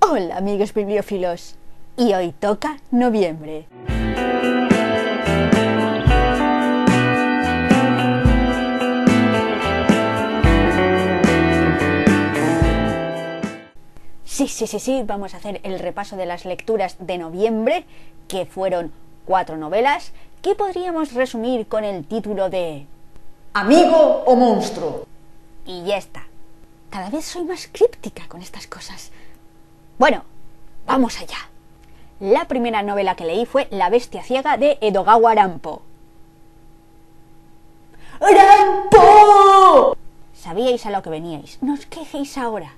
Hola amigos bibliófilos, y hoy toca noviembre. Sí, vamos a hacer el repaso de las lecturas de noviembre, que fueron 4 novelas, que podríamos resumir con el título de ¿Amigo o monstruo? Y ya está. Cada vez soy más críptica con estas cosas. Bueno, vamos allá. La primera novela que leí fue La bestia ciega de Edogawa Rampo. ¡Rampo! Sabíais a lo que veníais, no os quejéis ahora.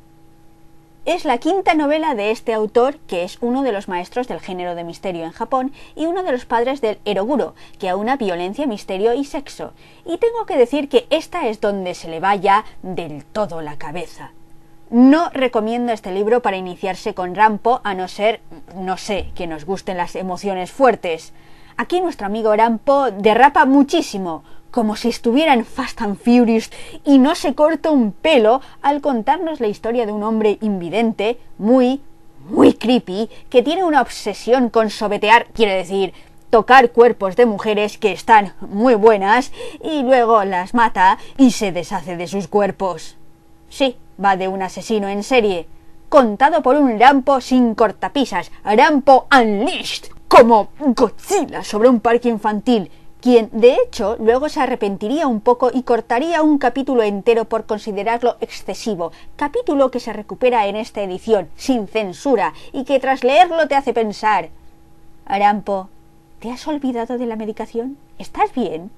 Es la quinta novela de este autor, que es uno de los maestros del género de misterio en Japón y uno de los padres del eroguro, que aúna violencia, misterio y sexo. Y tengo que decir que esta es donde se le va ya del todo la cabeza. No recomiendo este libro para iniciarse con Rampo, a no ser, no sé, que nos gusten las emociones fuertes. Aquí nuestro amigo Rampo derrapa muchísimo, como si estuviera en Fast and Furious, y no se corta un pelo al contarnos la historia de un hombre invidente, muy creepy, que tiene una obsesión con sobetear, quiere decir, tocar cuerpos de mujeres que están muy buenas, y luego las mata y se deshace de sus cuerpos. Sí, va de un asesino en serie, contado por un Rampo sin cortapisas, Rampo Unleashed, como Godzilla sobre un parque infantil, quien de hecho luego se arrepentiría un poco y cortaría un capítulo entero por considerarlo excesivo, capítulo que se recupera en esta edición, sin censura, y que tras leerlo te hace pensar: Rampo, ¿te has olvidado de la medicación? ¿Estás bien?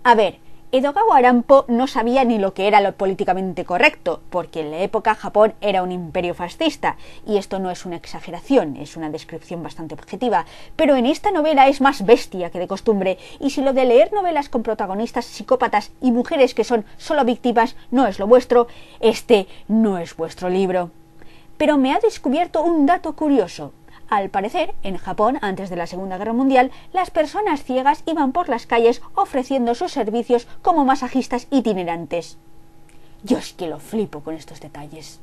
A ver, Edogawa Rampo no sabía ni lo que era lo políticamente correcto, porque en la época Japón era un imperio fascista, y esto no es una exageración, es una descripción bastante objetiva, pero en esta novela es más bestia que de costumbre, y si lo de leer novelas con protagonistas psicópatas y mujeres que son solo víctimas no es lo vuestro, este no es vuestro libro. Pero me ha descubierto un dato curioso. Al parecer, en Japón, antes de la Segunda Guerra Mundial, las personas ciegas iban por las calles ofreciendo sus servicios como masajistas itinerantes. Yo es que lo flipo con estos detalles.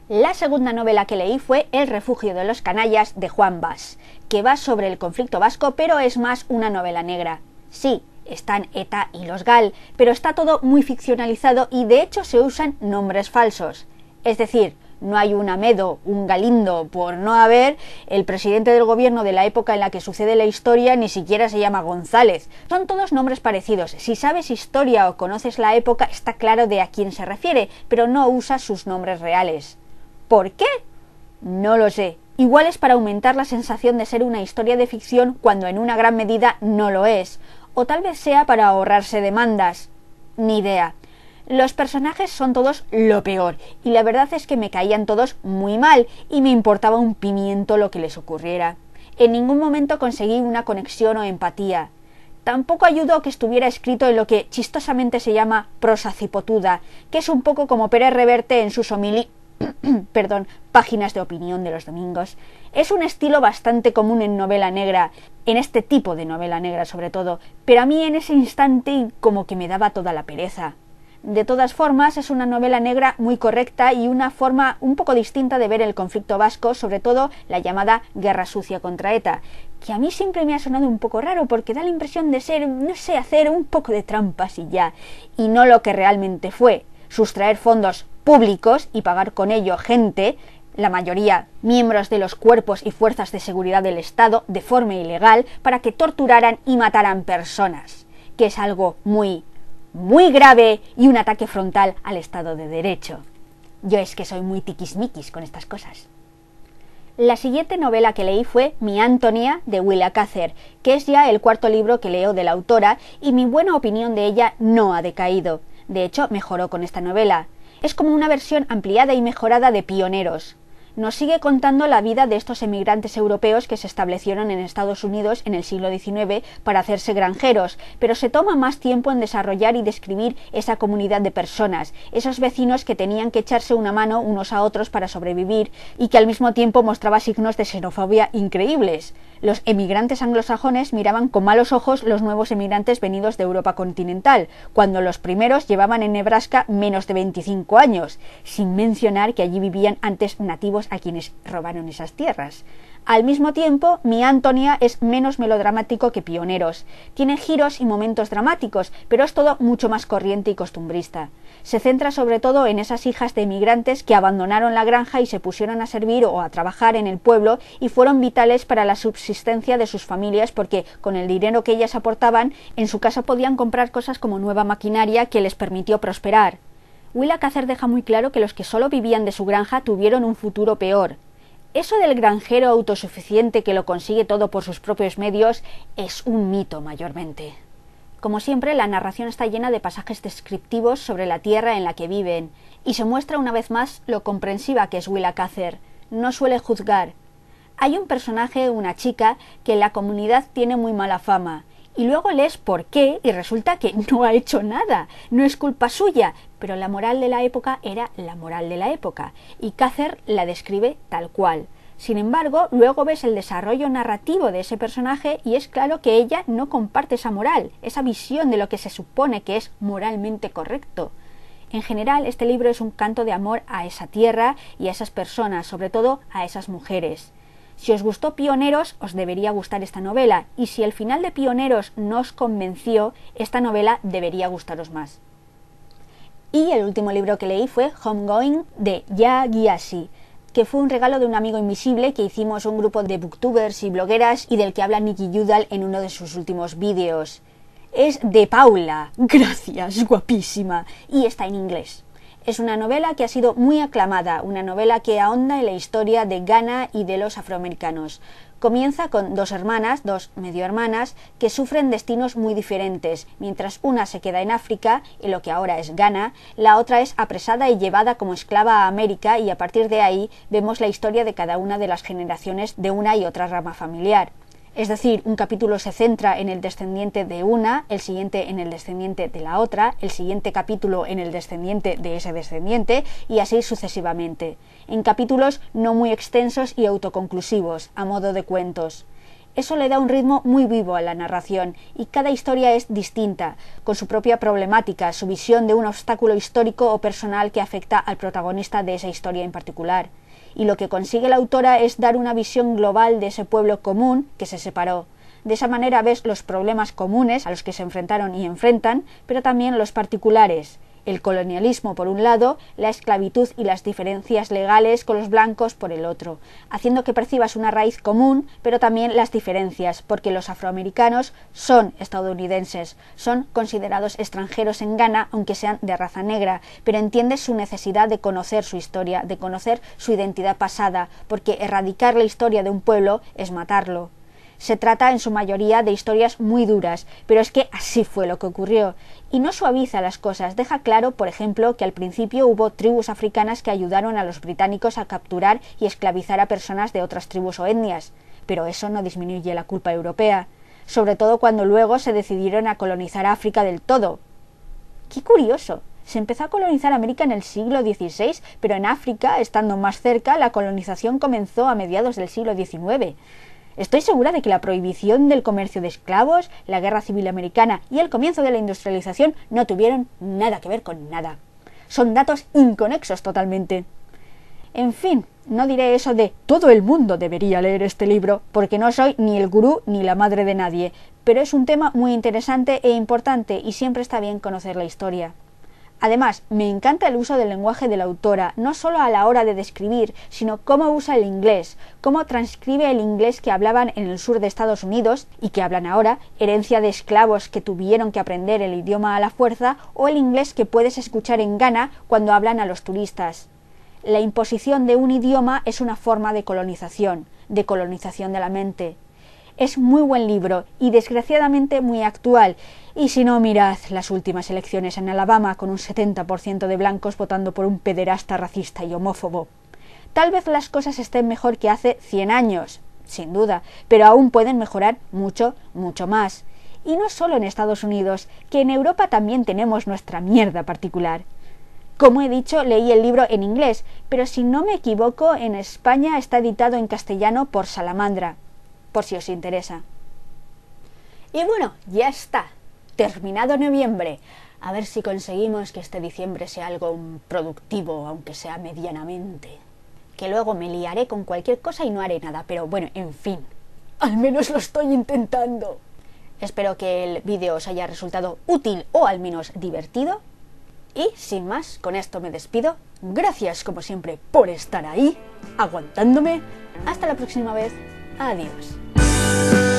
La segunda novela que leí fue El refugio de los canallas de Juan Bas, que va sobre el conflicto vasco, pero es más una novela negra. Sí, están ETA y los GAL, pero está todo muy ficcionalizado y de hecho se usan nombres falsos. Es decir, no hay un Amedo, un Galindo, por no haber, el presidente del gobierno de la época en la que sucede la historia ni siquiera se llama González. Son todos nombres parecidos. Si sabes historia o conoces la época, está claro de a quién se refiere, pero no usa sus nombres reales. ¿Por qué? No lo sé. Igual es para aumentar la sensación de ser una historia de ficción cuando en una gran medida no lo es. O tal vez sea para ahorrarse demandas. Ni idea. Los personajes son todos lo peor, y la verdad es que me caían todos muy mal, y me importaba un pimiento lo que les ocurriera. En ningún momento conseguí una conexión o empatía. Tampoco ayudó que estuviera escrito en lo que chistosamente se llama prosa cipotuda, que es un poco como Pérez Reverte en sus páginas de opinión de los domingos. Es un estilo bastante común en novela negra, en este tipo de novela negra sobre todo, pero a mí en ese instante como que me daba toda la pereza. De todas formas, es una novela negra muy correcta y una forma un poco distinta de ver el conflicto vasco, sobre todo la llamada guerra sucia contra ETA, que a mí siempre me ha sonado un poco raro porque da la impresión de ser, no sé, hacer un poco de trampas y ya, y no lo que realmente fue, sustraer fondos públicos y pagar con ello gente, la mayoría miembros de los cuerpos y fuerzas de seguridad del Estado, de forma ilegal, para que torturaran y mataran personas, que es algo muy grave y un ataque frontal al Estado de Derecho. Yo es que soy muy tiquismiquis con estas cosas. La siguiente novela que leí fue Mi Antonia de Willa Cather, que es ya el cuarto libro que leo de la autora y mi buena opinión de ella no ha decaído. De hecho, mejoró con esta novela. Es como una versión ampliada y mejorada de Pioneros. Nos sigue contando la vida de estos emigrantes europeos que se establecieron en Estados Unidos en el siglo XIX para hacerse granjeros, pero se toma más tiempo en desarrollar y describir esa comunidad de personas, esos vecinos que tenían que echarse una mano unos a otros para sobrevivir y que al mismo tiempo mostraba signos de xenofobia increíbles. Los emigrantes anglosajones miraban con malos ojos los nuevos emigrantes venidos de Europa continental, cuando los primeros llevaban en Nebraska menos de 25 años, sin mencionar que allí vivían antes nativos sabemos a quienes robaron esas tierras. Al mismo tiempo, Mi Antonia es menos melodramático que Pioneros. Tiene giros y momentos dramáticos, pero es todo mucho más corriente y costumbrista. Se centra sobre todo en esas hijas de emigrantes que abandonaron la granja y se pusieron a servir o a trabajar en el pueblo y fueron vitales para la subsistencia de sus familias porque con el dinero que ellas aportaban, en su casa podían comprar cosas como nueva maquinaria que les permitió prosperar. Willa Cather deja muy claro que los que solo vivían de su granja tuvieron un futuro peor. Eso del granjero autosuficiente que lo consigue todo por sus propios medios es un mito mayormente. Como siempre, la narración está llena de pasajes descriptivos sobre la tierra en la que viven, y se muestra una vez más lo comprensiva que es Willa Cather. No suele juzgar. Hay un personaje, una chica, que en la comunidad tiene muy mala fama, y luego lees por qué y resulta que no ha hecho nada, no es culpa suya, pero la moral de la época era la moral de la época, y Cather la describe tal cual. Sin embargo, luego ves el desarrollo narrativo de ese personaje y es claro que ella no comparte esa moral, esa visión de lo que se supone que es moralmente correcto. En general, este libro es un canto de amor a esa tierra y a esas personas, sobre todo a esas mujeres. Si os gustó Pioneros, os debería gustar esta novela, y si el final de Pioneros no os convenció, esta novela debería gustaros más. Y el último libro que leí fue Homegoing de Yaa Gyasi, que fue un regalo de un amigo invisible que hicimos un grupo de booktubers y blogueras y del que habla Nikki Udall en uno de sus últimos vídeos. Es de Paula, gracias, guapísima, y está en inglés. Es una novela que ha sido muy aclamada, una novela que ahonda en la historia de Ghana y de los afroamericanos. Comienza con dos hermanas, dos medio hermanas, que sufren destinos muy diferentes. Mientras una se queda en África, en lo que ahora es Ghana, la otra es apresada y llevada como esclava a América y a partir de ahí vemos la historia de cada una de las generaciones de una y otra rama familiar. Es decir, un capítulo se centra en el descendiente de una, el siguiente en el descendiente de la otra, el siguiente capítulo en el descendiente de ese descendiente y así sucesivamente, en capítulos no muy extensos y autoconclusivos, a modo de cuentos. Eso le da un ritmo muy vivo a la narración y cada historia es distinta, con su propia problemática, su visión de un obstáculo histórico o personal que afecta al protagonista de esa historia en particular. Y lo que consigue la autora es dar una visión global de ese pueblo común que se separó. De esa manera ves los problemas comunes a los que se enfrentaron y enfrentan, pero también los particulares. El colonialismo por un lado, la esclavitud y las diferencias legales con los blancos por el otro, haciendo que percibas una raíz común, pero también las diferencias, porque los afroamericanos son estadounidenses, son considerados extranjeros en Ghana, aunque sean de raza negra, pero entiendes su necesidad de conocer su historia, de conocer su identidad pasada, porque erradicar la historia de un pueblo es matarlo. Se trata en su mayoría de historias muy duras, pero es que así fue lo que ocurrió. Y no suaviza las cosas, deja claro, por ejemplo, que al principio hubo tribus africanas que ayudaron a los británicos a capturar y esclavizar a personas de otras tribus o etnias, pero eso no disminuye la culpa europea, sobre todo cuando luego se decidieron a colonizar África del todo. ¡Qué curioso! Se empezó a colonizar América en el siglo XVI, pero en África, estando más cerca, la colonización comenzó a mediados del siglo XIX. Estoy segura de que la prohibición del comercio de esclavos, la Guerra Civil Americana y el comienzo de la industrialización no tuvieron nada que ver con nada. Son datos inconexos totalmente. En fin, no diré eso de todo el mundo debería leer este libro, porque no soy ni el gurú ni la madre de nadie, pero es un tema muy interesante e importante y siempre está bien conocer la historia. Además, me encanta el uso del lenguaje de la autora, no solo a la hora de describir, sino cómo usa el inglés, cómo transcribe el inglés que hablaban en el sur de Estados Unidos y que hablan ahora, herencia de esclavos que tuvieron que aprender el idioma a la fuerza, o el inglés que puedes escuchar en Ghana cuando hablan a los turistas. La imposición de un idioma es una forma de colonización de la mente. Es muy buen libro y desgraciadamente muy actual. Y si no, mirad las últimas elecciones en Alabama con un 70% de blancos votando por un pederasta racista y homófobo. Tal vez las cosas estén mejor que hace 100 años, sin duda, pero aún pueden mejorar mucho, mucho más. Y no solo en Estados Unidos, que en Europa también tenemos nuestra mierda particular. Como he dicho, leí el libro en inglés, pero si no me equivoco, en España está editado en castellano por Salamandra, por si os interesa. Y bueno, ya está. Terminado noviembre. A ver si conseguimos que este diciembre sea algo productivo, aunque sea medianamente. que luego me liaré con cualquier cosa y no haré nada, pero bueno, en fin, al menos lo estoy intentando. Espero que el vídeo os haya resultado útil o al menos divertido. Y sin más, con esto me despido. Gracias como siempre por estar ahí, aguantándome. Hasta la próxima vez. Adiós.